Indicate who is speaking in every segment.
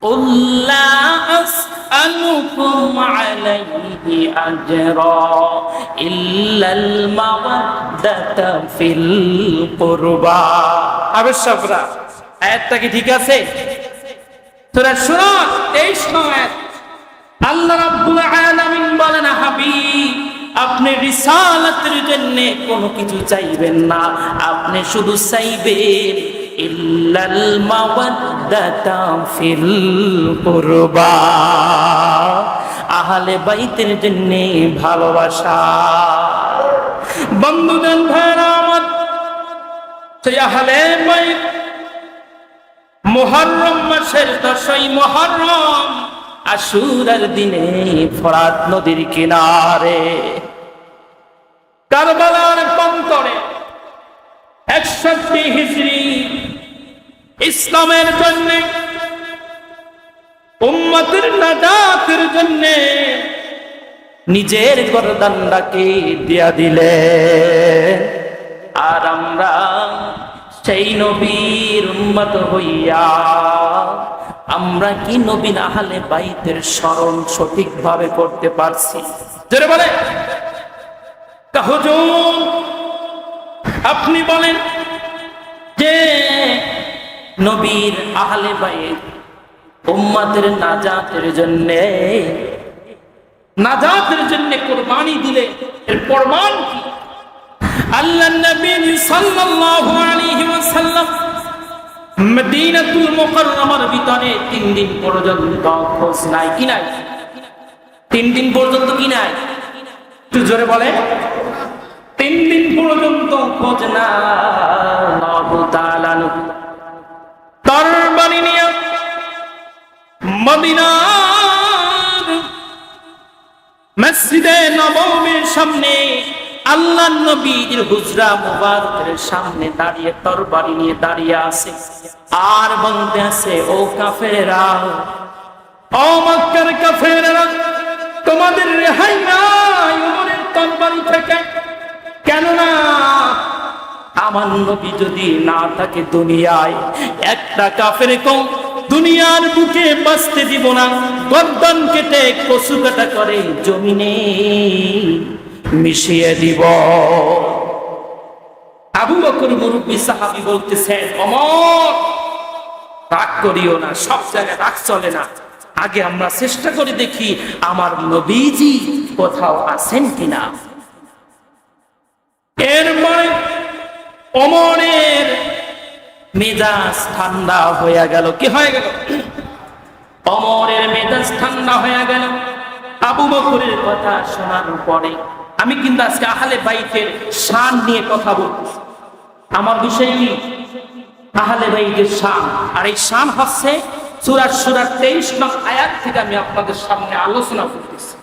Speaker 1: قل لا أسألكم عليه أجرا إلا المودة في القربى أبشرا আয়াতটা কি ঠিক আছে? সূরা শুরা 23 নং আয়াত। আল্লাহ রাব্বুল আলামিন বলেন, হাবিব আপনি রিসালাতের জন্য কোনো কিছু চাইবেন না, আপনি শুধু চাইবেন ইল্লাল মাওয়াদ্দাতা ফিল কুরবা, আহলে বাইতের জন্য ভালোবাসা। বন্ধুগণ ভাইরা আমার, সেই আহলে বাইত মুহররম মাসের 10ই মুহররম আশুরার দিনে ফরাত নদীর কিনারে কারবালার প্রান্তরে 61 হিজরি ইসলামের জন্য, উম্মতের নাজাতের জন্য নিজের গর্দানটাকে দিয়া দিলেন। আর আমরা সেই নবীর উম্মত হইয়া আমরা কি নবীর আহলে বাইতের স্মরণ সঠিকভাবে করতে পারছি? যারা বলে হুজুর আপনি বলেন যে নবীর আহলে বাইত উম্মতের নাজাতের জন্য কুরবানি দিলে এর প্রমাণ কি? আল্লাহ নবী সাল্লাল্লাহু আলাইহি ওয়াসাল্লাম মদিনাতুল মুকাররমার ভিতরে 3 দিন পর্যন্ত খোঁজ নাই, কি নাই? 3 দিন পর্যন্ত কি নাই? একটু জোরে বলে। 3 দিন পর্যন্ত খোঁজ না। আল্লাহু তাআলা তরবারি নিয়ে মদিনার মসজিদে নববীর সামনে আল্লাহ নবীর হুজরা মুবারকের সামনে দাঁড়িয়ে তরবারি নিয়ে দাঁড়িয়ে আছে আর বলতে আছে, ও কাফেরেরা, ও মক্কার কাফেরেরা, তোমাদের রেহাই নাই ওমরের তরবারি থেকে। কেননা আমার নবী যদি না থাকে দুনিয়ায়, একটা কাফের কম দুনিয়ার বুকে বাঁচতে দিব না। গর্দান কেটে কচু কাটা করে জমিনে মিশিয়ে দিব। আবু বকর মুরব্বী সাহাবী বলতেছেন, ওমর রাগ করিও না, সব জায়গায় রাগ চলে না, আগে আমরা চেষ্টা করে দেখি আমার নবীজি কোথাও আছেন কিনা। এরপরে ওমরের মেজাজ ঠান্ডা হয়ে গেল। কি হয়ে গেল? ওমরের মেজাজ ঠান্ডা হয়ে গেল আবু বকরের কথা শোনার পরে। আমি কিন্তু আজকে আহলে বাইতের শান নিয়ে কথা বলতেছি। আমার বিষয় কি? আহলে বাইতের শান। আর এই শান হচ্ছে সূরা শুরা 23 নং আয়াত থেকে আমি আপনাদের সামনে আলোচনা করতেছি।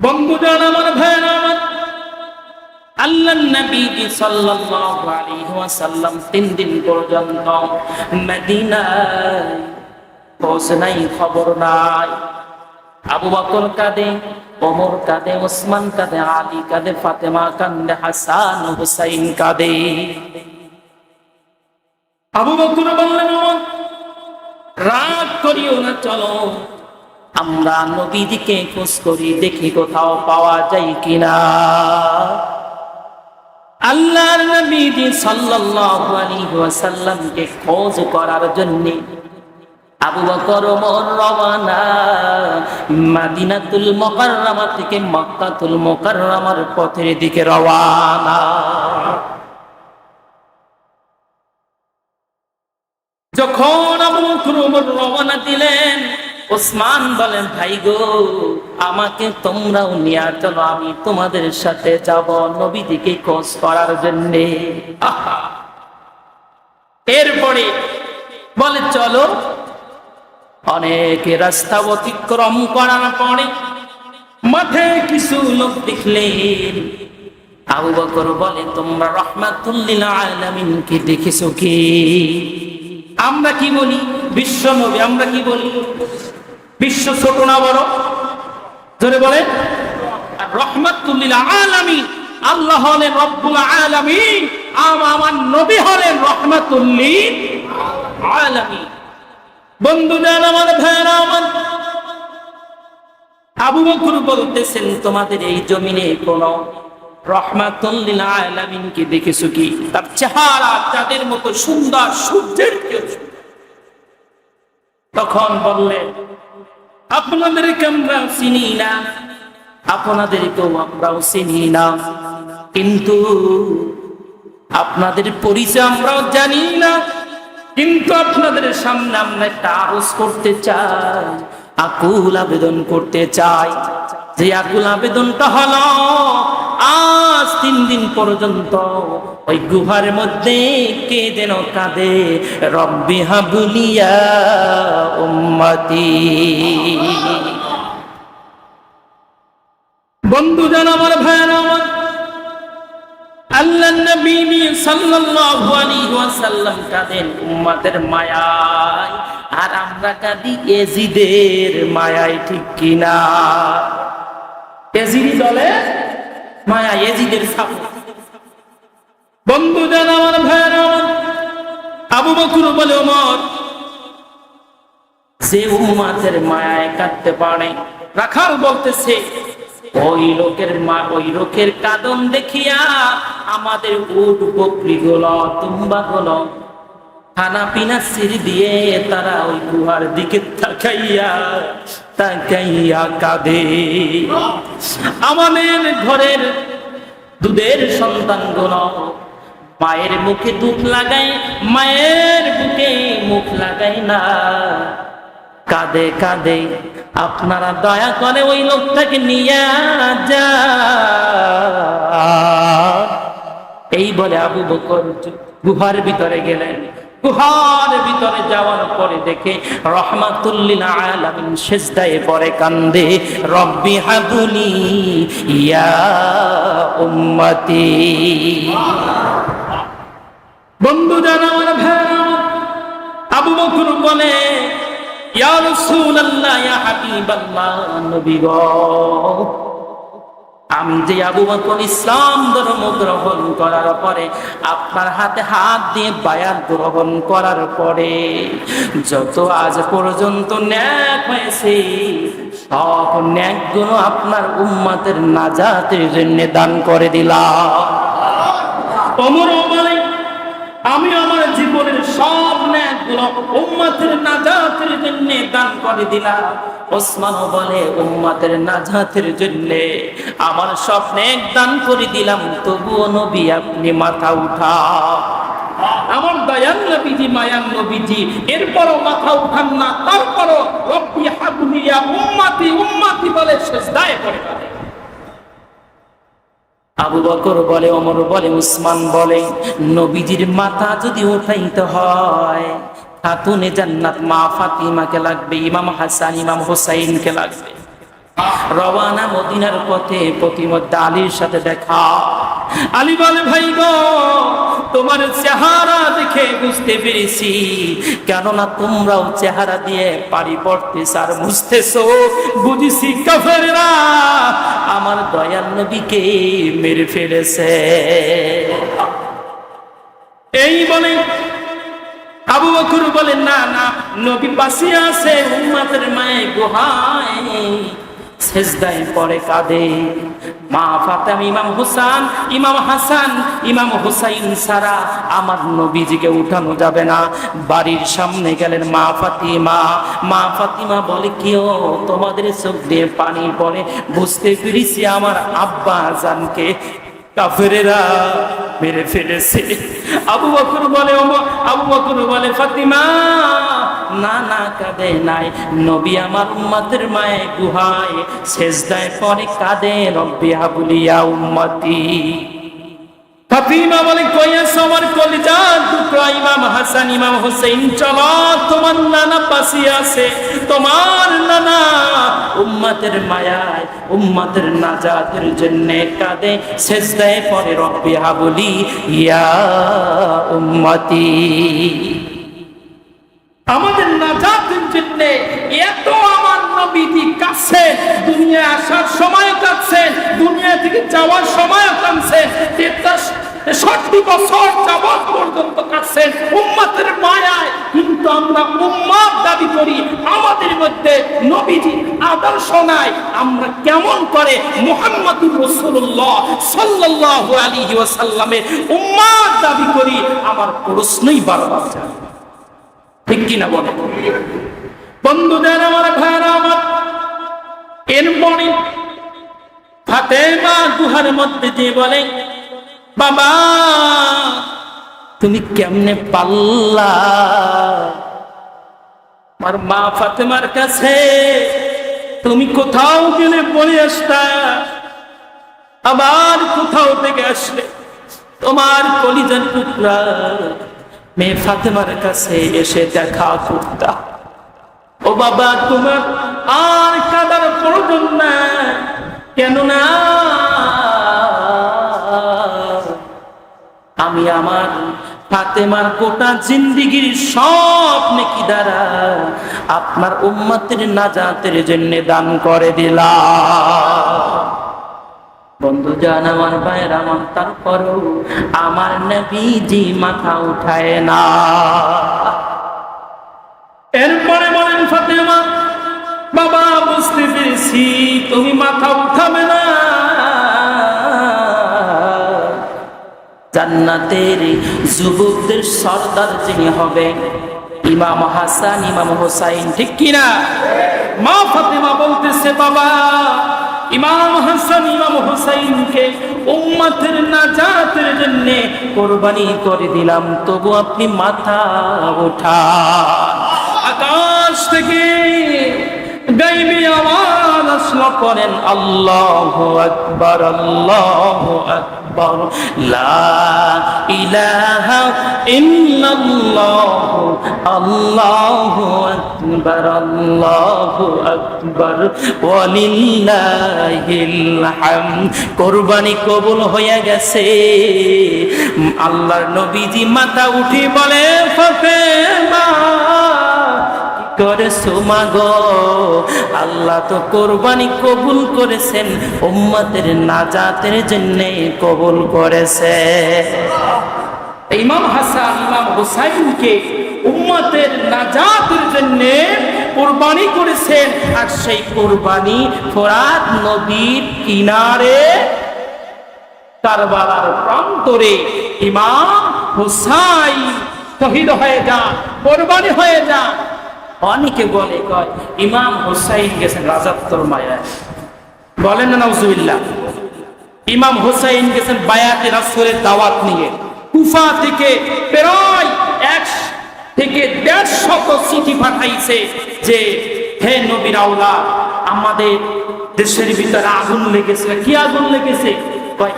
Speaker 1: বন্ধুগণ আমার, ভাইরা আমার, আল্লাহ নবী সাল্লাল্লাহু আলাইহি ওয়াসাল্লাম 3 দিন পর্যন্ত মদিনায় পৌঁছে নাই, খবর নাই। আবু বকর কাঁদে, ওমর কাঁদে, ওসমান কাঁদে, আলী কাঁদে, ফাতেমা কাঁদে, হাসান হুসাইন কাঁদে। আবু বকর বললেন, ওমর রাগ করিও না, চলো আমরা নবীজিকে খোঁজ করি, দেখি কোথাও পাওয়া যায় কিনা। আল্লাহর নবী সাল্লাল্লাহু আলাইহি ওয়াসাল্লামকে খোঁজ করার জন্য আবু বকর ওমর রওনা মদিনাতুল মুকাররমা থেকে মক্কাতুল মুকাররমার পথের দিকে রওনা। যখন আবু বকর ওমর রওনা দিলেন, ওসমান বলেন, ভাই গো, আমাকে তোমরাও নিয়ে চলো, আমি তোমাদের সাথে যাব নবীজিকে খোঁজ করার জন্য। এরপরে বলে চলো। অনেক রাস্তা অতিক্রম করার পরে মাঠে কিছু লোক দেখলেন। আবু বকর বলে, তোমরা রাহমাতুল লিল আলামিনকে দেখেছো কি? আমরা কি বলি? বিশ্ব নবী। আমরা কি বলি? বিশ্ব ছোট না বড়? জোরে বলে। আর রাহমাতুল লিল আলামিন, আল্লাহ হলেন রব্বুল আলামিন, আমার নবী হলেন রাহমাতুল লিল আলামিন। বন্ধুরা আমার, ভাইরা আমার, আবু বকর বলতেছেন, তোমাদের এই জমিনে কোন রহমাতুল লিল আলামিন কে দেখেছো কি? তার চেহারা তাদের মতো সুন্দর, সূর্যের চেয়ে সুন্দর। তখন বললেন, আপনাদেরকে আমরা চিনি না, আপনাদেরকেও আমরাও চিনি না, কিন্তু আপনাদের পরিচয় আমরাও জানি না, কিন্তু আপনাদের সামনে আমরা একটা আরজ করতে চাই, আকুল আবেদন করতে চাই। যে আকুল আবেদনটা হলো, আজ 3 দিন পর্যন্ত ওই গুহার মধ্যে কে যেন কাঁদে, রব্বি হাবলিয়া উম্মতি। বন্ধুজন আমার, ভাইরা আমার, আল্লাহর নবী সাল্লাল্লাহু আলাইহি ওয়াসাল্লাম কাঁদেন উম্মতের মায়ায়, আর আমরা কাঁদি এজিদের মায়ায়, ঠিক কিনা? এজিদ দলে মায়া, এজিদের সাপোর্ট। বন্ধুজন আমার, ভাইরা আমার, আবু বকর বলে, ওমর যে উম্মতের মায়ায় কাঁদতে পারে, রাখাল বলতেছে, ওই লোকের কাঁদন দেখিয়া আমাদের উট বকরি গুলো, তুম্বা গুলো খানা পিনা ছিঁড়ে দিয়ে তারা ওই গুহার দিকে তাকাইয়া কাঁদে। আমাদের ঘরের দুধের সন্তান গুলো মায়ের মুখে দুধ লাগায়, মায়ের বুকে মুখ লাগায় না, কাঁদে কাঁদে। আপনারা দয়া করে ওই লোকটাকে নিয়ে যা। এই বলে আবু বকর গুহার ভিতরে গেলেন। গুহার ভিতরে যাওয়ার পরে দেখে রহমাতুল লিল আলামিন সিজদায় পড়ে কান্দে, রব্বি হাবলি ইয়া উম্মতি। বন্ধু জানা আমার, ভাইরা আমার, আবু বকর বলে, ইয়া রাসূলুল্লাহ, ইয়া হাবিবাল্লাহ, নবী গো, আমি যে আবু বকর ইসলাম ধর্ম গ্রহণ করার পরে, আপনার হাতে হাত দিয়ে বায়াত গ্রহণ করার পরে যত আজ পর্যন্ত ন্যাক হয়েছে, সব ন্যাকগুলো আপনার উম্মতের নাজাতের জন্য দান করে দিলাম। ওমর বলে, আমি আমার জীবনের সব নেকগুলো উম্মতের নাজাতের জন্য দান করে দিলাম। ওসমানও বলে, উম্মতের নাজাতের জন্য আমার সব নেক দান করে দিলাম, তবুও নবী আপনি মাথা উঠা। আমার দয়াল নবীজি, মায়ান নবীজি, এরপরও মাথা উঠান না, তারপরও রব্বি হাবলি ইয়া উম্মতি উম্মতি বলে সিজদায় পড়ে কাঁদে। আবু বকর বলে, ওমর বলে, উসমান বলে, নবীজির মাথা যদি উঠাইতে হয়, খাতুনে জান্নাত মা ফাতিমাকে লাগবে, ইমাম হাসান ইমাম হুসাইনকে লাগবে। রওয়ানা মদিনার পথে প্রতিমধ্যে আলীর সাথে দেখা। আলী বলে, ভাই গো, তোমার চেহারা দেখে বুঝতে পেরেছি, কেননা তোমরাও চেহারা দিয়ে পারি পড়তেছ আর বুঝতেছো, বুঝেছি কাফেররা আমার দয়াল নবীকে মেরে ফেলেছে। এই বলে আবু বকর বলে, না না, নবী বাঁচিয়ে আছে, উম্মতের মায়ে গুহায় সিজদায় পড়ে কাঁদে। মা ফাতেমা, ইমাম হুসান, ইমাম হাসান, ইমাম হুসাইন ছাড়া আমার নবীজিকে উঠানো যাবে না। বাড়ির সামনে গেলেন মা ফাতিমা। মা ফাতিমা বলে, কেউ তোমাদের চোখ দিয়ে পানি পড়ে, বুঝতে পেরেছি আমার আব্বা জানকে কাফেরেরা মেরে ফেলেছে। আবু বকর বলে, ফাতিমা না না, কাঁদে নাই, নবী আমার উম্মতের মায়ে গুহায় সিজদায় পড়ে কাঁদে, রব্বি হাবলি ইয়া উম্মতি। ফাতিমা বলে, কই আছো আমার কলিজার টুকরা ইমাম হাসান ইমাম হুসাইন, চলো, তোমার নানা পাশে আছে, তোমার নানা উম্মতের মায়ায় উম্মতের নাজাতের জন্য কাঁদে, সিজদায় পড়ে, রব্বি হাবলি ইয়া উম্মতি। আমাদের নাজাতের জন্য এত আমার নবীজি কাছে, দুনিয়া আসার সময় কাছে, দুনিয়া থেকে যাওয়ার সময় কাছে, 63 বছর যাবত পর্যন্ত কাছে উম্মতের মায়ায়, কিন্তু আমরা উম্মত দাবি করি, আমাদের মধ্যে নবীজির আদর্শ নাই, আমরা কেমন করে মুহাম্মদুর রাসূলুল্লাহ সাল্লাল্লাহু আলাইহি ওয়াসাল্লামের উম্মত দাবি করি? আমার প্রশ্নই বারবার যায়, ঠিক কিনা বলেন? বন্ধুদের আমার, ভাইরা আমার, এরপরে ফাতেমা গুহার মধ্যে যে বলে, বাবা তুমি কেমনে পাল্লা? আমার মা ফাতেমার কাছে তুমি কোথাও গেলে পড়ে আসতা, আবার কোথাও থেকে আসলে তোমার কলিজার টুকরা মেয়ে ফাতেমার কাছে এসে দেখা করতা। ও বাবা, তোমার আর কাঁদার প্রয়োজন না, কেননা আমি আমার ফাতেমার গোটা জিন্দেগীর সব নেকি দ্বারা আপনার উম্মতের নাজাতের জন্য দান করে দিলাম। বন্ধু জান আমার, ভাইয়ের আমার, তারপরও আমার নবীজি মাথা উঠায় না। এরপরে বলেন ফাতেমা, বাবা বুঝতে পেরেছি তুমি মাথা উঠাবে না, জান্নাতের যুবকদের সর্দার যিনি হবে ইমাম হাসান ইমাম হোসাইন, ঠিক কিনা? মা ফাতেমা বলতেছে, বাবা ইমাম হাসান ইমাম হোসাইনকে উম্মতের নাজাতের জন্য কোরবানি করে দিলাম, তবু আপনি মাথা উঠান। আকাশ থেকে গাইবি আওয়াজ আসলো, করেন আল্লাহু আকবার, আল্লাহু আকবার, লা ইলাহা ইল্লাল্লাহ, আল্লাহু আকবার, আল্লাহু আকবার, ওয়ালিল্লাহিল হামদ। কুরবানি কবুল হয়ে গেছে। আল্লাহর নবীজি মাথা উঠে বলে, ফাতেমা করে সুমাগো, আল্লাহ তো কোরবানি কবুল করেছেন, উম্মতের নাজাতের জন্য কবুল করেছে। ইমাম হাসান ইমাম হুসাইনকে উম্মতের নাজাতের জন্য কোরবানি করেছেন, আর সেই কোরবানি ফোরাত নদীর কিনারে কারবালার প্রান্তরে ইমাম হুসাইন শহীদ হয়ে যান, কোরবানি হয়ে যান। অনেকে বলে, কয় ইমাম হুসাইন গেছেন রাজাত্তর মায়ায়, বলেন না নাউজুবিল্লাহ। ইমাম হুসাইন গেছেন বায়াতে রাসূলের দাওয়াত নিয়ে। কুফা থেকে প্রায় 1 থেকে 150 চিঠি পাঠাইছে যে, হে নবীর আওলাদ, আমাদের দেশের ভিতরে আগুন লেগেছে। কি আগুন লেগেছে? কয়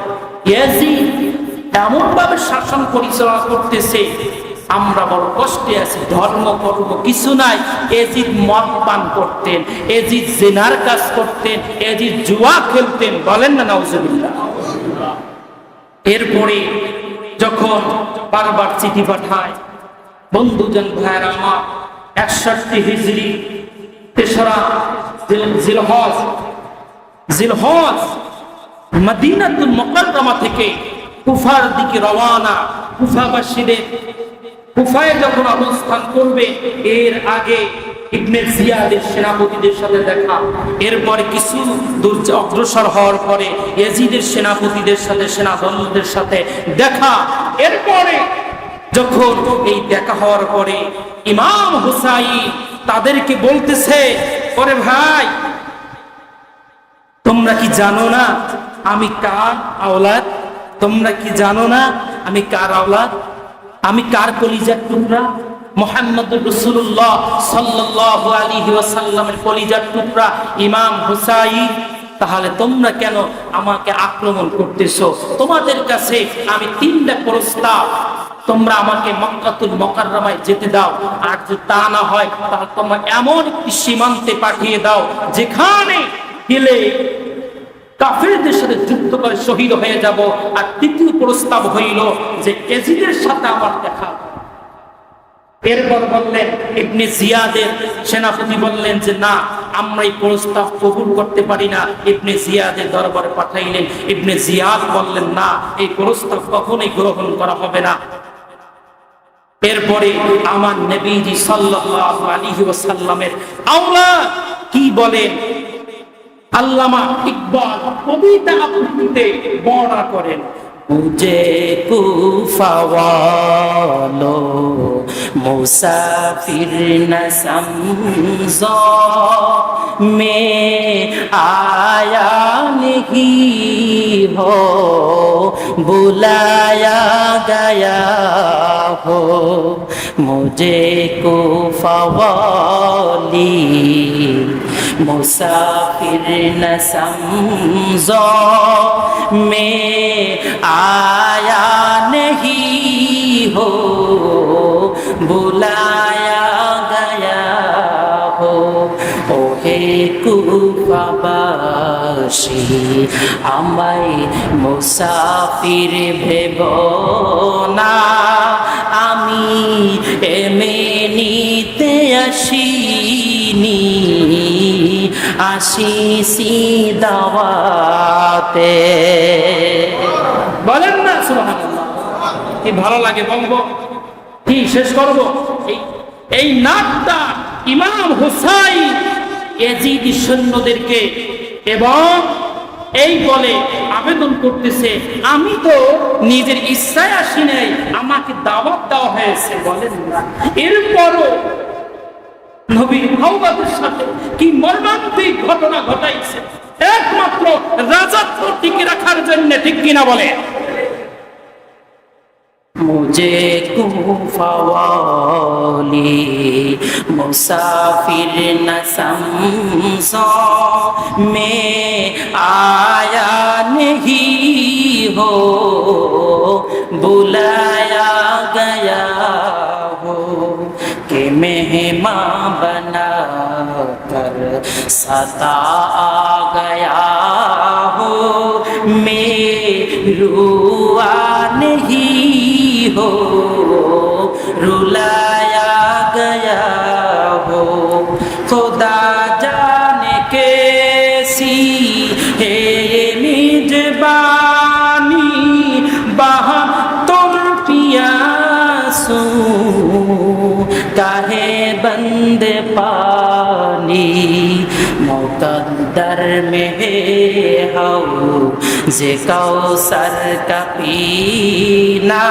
Speaker 1: ইয়াজিদ এমন ভাবে শাসন পরিচালনা করতেছে, আমরা বড় কষ্টে আছি, ধর্ম কর্ম কিছু নাই। এজিদ মদ পান করতেন, এজিদ জিনার কাজ করতেন, এজিদ জুয়া খেলতেন, বলেন না নাউজুবিল্লাহ। এরপরে যখন বারবার চিঠি পাঠায়, বন্ধুজন ভাইরা আমার, 61 হিজরি 3রা জিলহজ মদিনাতুল মুকাররমা থেকে কুফার দিকে রওয়ানা। কুফাবাসীদের কুফায় যখন অবস্থান করবে, এর আগে ইবনে জিয়াদের সেনাপতিদের সাথে দেখা, এরপরে কিছু দূর অগ্রসর হওয়ার পরে ইয়াজিদের সেনাপতিদের সাথে, সেনাদলদের সাথে দেখা। এরপরে যখন এই দেখা হওয়ার পরে ইমাম হুসাইন তাদেরকে বলতেছে, ওরে ভাই, তোমরা কি জানো না আমি কার আওলাদ? তোমরা কি জানো না আমি কার আওলাদ? আমি কার কলিজার টুকরা? মুহাম্মদুর রাসূলুল্লাহ সাল্লাল্লাহু আলাইহি ওয়াসাল্লামের কলিজার টুকরা ইমাম হুসাইন। তাহলে তোমরা কেন আমাকে আক্রমণ করতেছো? তোমাদের কাছে আমি 3টা প্রস্তাব, তোমরা আমাকে মক্কাতুল মুকাররমায় যেতে দাও, আর যদি তা না হয় তাহলে তোমরা এমন একটি সীমান্তে পাঠিয়ে দাও যেখানে গেলে কাফেরদের সাথে যুদ্ধ করে শহীদ হয়ে যাব। আর 3য় প্রস্তাব হইল যে ইয়াজিদের সাথে আমার দেখা। এরপর বললেন, ইবনে জিয়াদের সেনাপতি বললেন যে না, আমরা এই প্রস্তাব কবুল করতে পারি না। ইবনে জিয়াদের দরবারে পাঠাইলেন। ইবনে জিয়াদ বললেন, না, এই প্রস্তাব কখনোই গ্রহণ করা হবে না। এরপরে আমার নবীজি সাল্লাল্লাহু আলাইহি ওয়াসাল্লামের আওলাদ কি বলেন আল্লামা ইকবাল কবিতা আবৃত্তিতে বর্ণনা করেন, মুঝে কুফা वालो मुसाफिर न समझो मैं आया नहीं हो बुलाया गया हो मुझे कुफा वाली मुसाफिर न समझो मैं आया नहीं हो बुलाया गया हो ওহে কুফাবাসী আমায় মুসাফির ভেবো না, আমি এমনিতে আসিনি, আসিছি দাওয়াতে। বলেন না সুবহানাল্লাহ, কি ভালো লাগে বলবো, কি শেষ করব। এই নাটটা ইমাম হুসাইন ইয়াজিদি সৈন্যদেরকে এবং এই বলে আবেদন করতেছে, আমি তো নিজের ইচ্ছায় আসি নাই, আমাকে দাওয়াত দেওয়া হয়েছে। বলেন না, এরপরও নবীর আওলাদের সাথে কি মর্মান্তিক ঘটনা ঘটাইছে, একমাত্র রাজত্ব টিকে রাখার জন্য, ঠিক কিনা বলে। मुझे कुफा वाली मुसाफिर न समझो मैं आया नहीं हो बुलाया गया हो कि मेहमान बना कर सता आ गया हो मैं रुआ नहीं हो रुलाया गया हो खुदा जाने कैसी है ये मेजबानी बहा तुम पियासू काहे बंदे पानी मुकद्दर में हो जे कौसर का पीना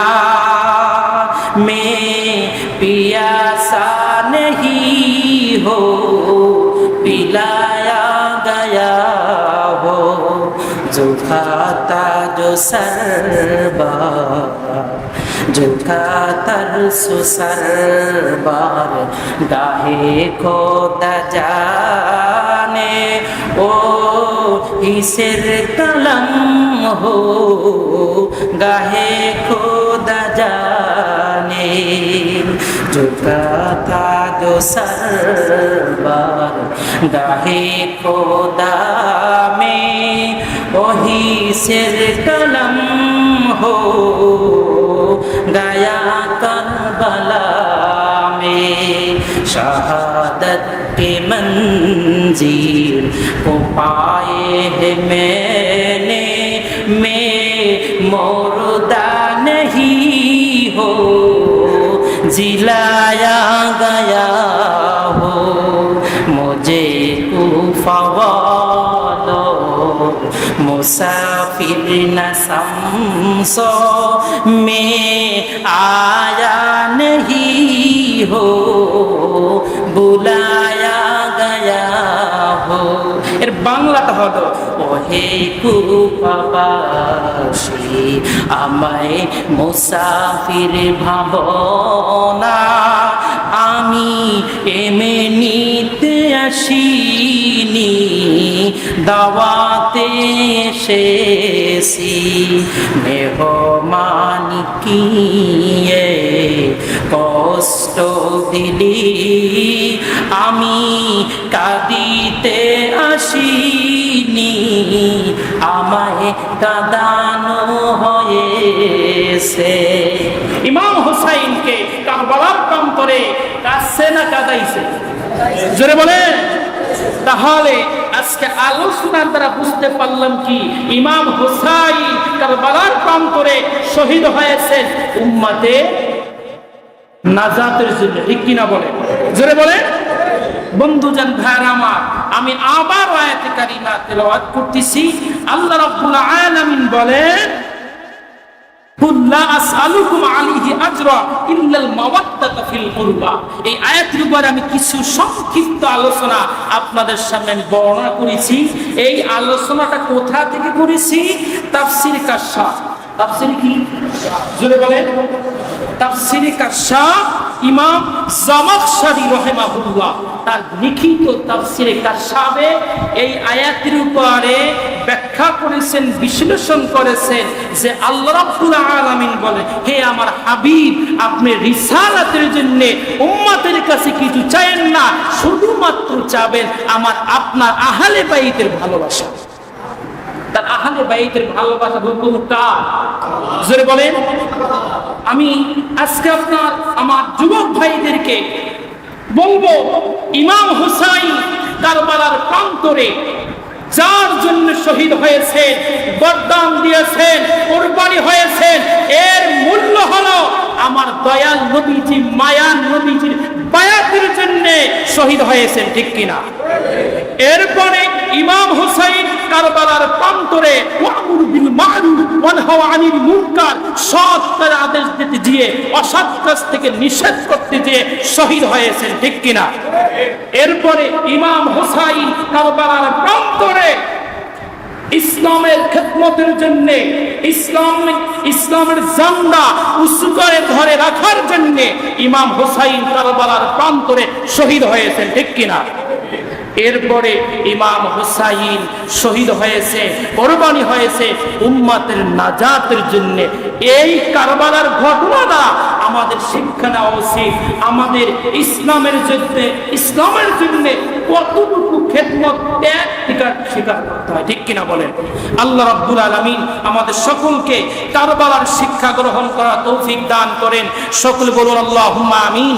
Speaker 1: मैं पियासा नहीं हो पिलाया गया हो जो खाता जो सरबार जो खातर सुसरबार गाहे खोदा जाने ओ इसिर कलम हो गाहे खोदा जाने जो था जो सरबार गाहे खोदा में वही सिर कलम हो गया करबला में शहादत के मंजीर को पाए है मैंने मैं मुर्दा नहीं हो जिलाया गया हो मुझे कुफा वालो मुसाफिर न समझो मैं आया नहीं हो बुलाया गया हो। এর বাংলাটা হলো, ওহে কুফাবাসী আমায় মুসাফির ভাবনা, আমি এমনিতে আসিনি দাওয়াতে এসেছি মেহমানি কিয়ে কষ্ট দিলি আমি কাঁদিতে আসিনি আমায় কাঁদানো হয়েছে। ইমাম হুসাইনকে কারবালার প্রান্তরে কাঁদছে না কাঁদাইছে? জোরে বলে। তাহলে আজকে আলোচনার দ্বারা বুঝতে পারলাম কি, ইমাম হুসাইন কারবালার প্রান্তরে শহীদ হয়েছেন উম্মতে নাজাতের জন্য, ঠিক কিনা বলে? জোরে বলে। বন্ধুজান ভাইরা আমার, আমি আবার আয়াতে কারিমা তেলাওয়াত করতেছি। আল্লাহ রাব্বুল আলামিন বলেন, কুল লা আসআলুকুম আলাইহি আজরা ইল্লাল মাওয়াদ্দাতা ফিল কুরবা। এই আয়াতের উপর আমি কিছু সংক্ষিপ্ত আলোচনা আপনাদের সামনে আমি বর্ণনা করেছি। এই আলোচনাটা কোথা থেকে করেছি? তাফসীর কাশফ। তাফসীর কি? জোরে বলেন। তাফসীর কাশফ ইমাম জামাখশরী রাহিমাহুল্লাহ তার লিখিত তাফসীর কাশফে এই আয়াতের উপরে ব্যাখ্যা করেছেন, বিশ্লেষণ করেছেন যে আল্লাহ রাব্বুল আলামিন বলে, হে আমার হাবিব, আপনি রিসালাতের জন্য উম্মতের কাছে কিছু চাইেন না, শুধুমাত্র চাবেন আমার আপনার আহলে বাইতের ভালোবাসা। তার আহলে বাইতের ভালোবাসা বলবো কার? জোরে বলেন। আমি আজকে আমার যুবক ভাইদেরকে বলবো, ইমাম হুসাইন কারবালার প্রান্তরে যার জন্য শহীদ হয়েছেন, বরদান দিয়েছেন, কুরবানি হয়েছেন, এর মূল্য হলো আমার দয়াল নবীজি, মায়ার নবীজির বায়াতের জন্য শহীদ হয়েছেন, ঠিক কিনা? এরপরে ইমাম হুসাইন কারবালার প্রান্তরে ওয়ামুর বিল মারুফ ওয়ানহা আনিল মুনকার, সৎ কাজের আদেশ দিতে গিয়ে অসৎ কাজ থেকে নিষেধ করতে গিয়ে শহীদ হয়েছেন, ঠিক কিনা? এরপরে ইমাম হুসাইন কারবালার প্রান্তরে ইসলামের খেদমতের জন্য, ইসলামের ঝান্ডা উঁচু করে ধরে রাখার জন্য ইমাম হুসাইন কারবালার প্রান্তরে শহীদ হয়েছেন, ঠিক কিনা? এরপরে ইমাম হুসাইন শহীদ হয়েছে, কুরবানি হয়েছে উম্মতের নাজাতের জন্য। এই কারবালার ঘটনাটা আমাদের শিক্ষা নেওয়া উচিত, আমাদের ইসলামের জন্য কতটুকু খেদমত ত্যাগ স্বীকার করতে হয়, ঠিক কিনা বলেন? আল্লাহ রাব্বুল আলামিন আমাদের সকলকে কারবালার শিক্ষা গ্রহণ করা তৌফিক দান করেন। সকলে বলুন আল্লাহুম্মা আমিন।